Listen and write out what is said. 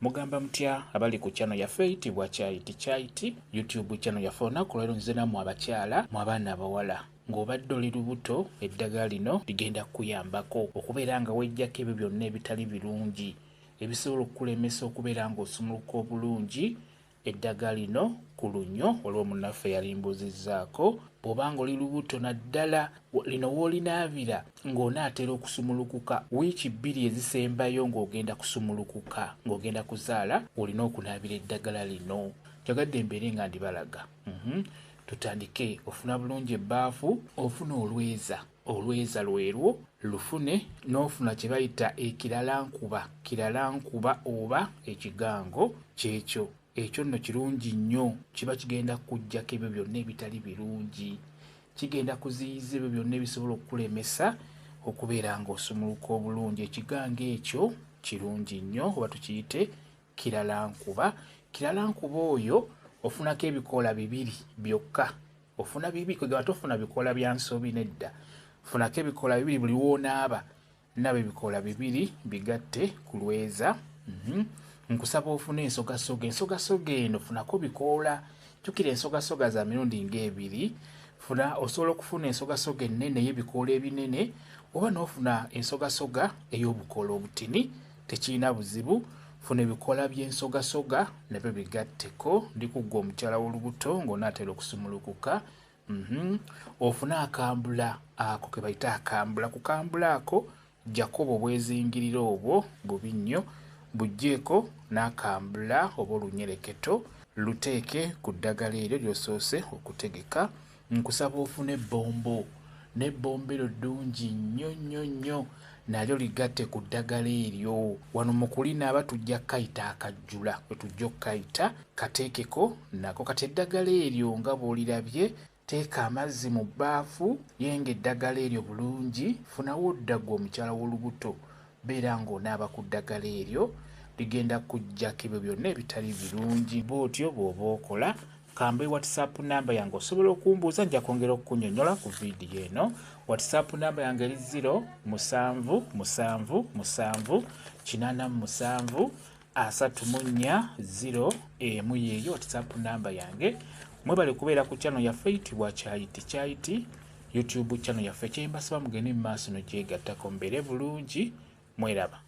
Mugamba mutya abali ku channel yaffe eyitibwa Kyaiti YouTube channel yaffe olunaku leero nze nammwe abakyala mu abaana abawala ng'obadde oli lubuto eddagala lino ligenda kukuyambako okubeera nga wejjako ebyo byonna ebitali birungi ebisobola okukulemesa okubeera ng'osumuluka obulungi. Eddagala lino ku lunnyo waliwo munnaffe yalimbuuzizzaako bw'obanga oli lubuto naddala lino w'olinaabira ng'onaatera okusumulukuka wiiki 2 ezisembayo ng'ogenda kusumulukuka ng'ogenda kuzaala olina okunaabira eddagala lino. Kyagadde mbeere nga ndibalaga. Tutandike. Ofuna bulungi ebbaafu, ofuna olweza lwerwo lufune n'ofuna kye bayita ekiralankuba oba ekigango kyekyo. Ekyo nno kirungi nnyo, kiba kigenda kuggyako ebyo byonna ebitali birungi, kigenda kuziyiza ebyo byonna ebisobola okukulemesa okubeera ng'osumuluka obulungi. Ekigango ekyo kirungi nnyo oba tukiyite kiralankuba. Kiralankuba oyo ofunako ebikoola 2 byokka. Ofuna bibi kwegaba tofuna bikoola bya nsobi nedda. Funako ebikoola 2 buli w'onaaba naaba ebikoola 2 bigatte ku lweza. Nkusaba ofuna ensogasoga. Ensogasoga eno funako bikoola. Jjukira ensogasoga za mirundi ng'ebiri. Osobola okufuna ensogasoga ennene ey'ebikoola ebinene oba n'ofuna ensogasoga ey'obukoola obutini, tekirina buzibu. Funa ebikoola by'ensogasoga nabyo bigatteko. Ndi ku ggwe omukyala w'olubuto ng'onaatera okusumulukuka. Ofuna akambula ako ke bayita akambula. Ku kambula ako ggyako obwo obwezingiriro obwo bubi nnyo, buggyeeko n'akambula oba olunyereketo luteeke ku ddagala eryo ly'osoose okutegeka. Nkusaba ofune ebbombo. N'ebbombo eryo ddungi nnyo nalyo ligatte ku ddagala eryo. Wano mu kulinaaba tujja kayita akajjula, we tujja okukayita kateekeko nako. Kati eddagala eryo nga bw'olirabye, teeka amazzi mu bbaafu, yenga eddagala eryo bulungi. Funawo ddagwa omukyala w'olubuto, beera ng'onaaba ku ddagala eryo, ligenda kuggyako ebyo byonna ebitali birungi. Bw'otyo bw'oba okola. Kambe WhatsApp namba yange osobola okumbuuza, nja kwongera okukunyonnyola ku vidiyo eno. WhatsApp namba yange eri 0778734 yeeyo WhatsApp namba yange. Mwebale kubeera ku channel yaffe eyitibwa Kyaiti YouTube channel yaffe. Kyembasaba mugende mu maaso n'ogyegattako, mbeere bulungi. Mweraba.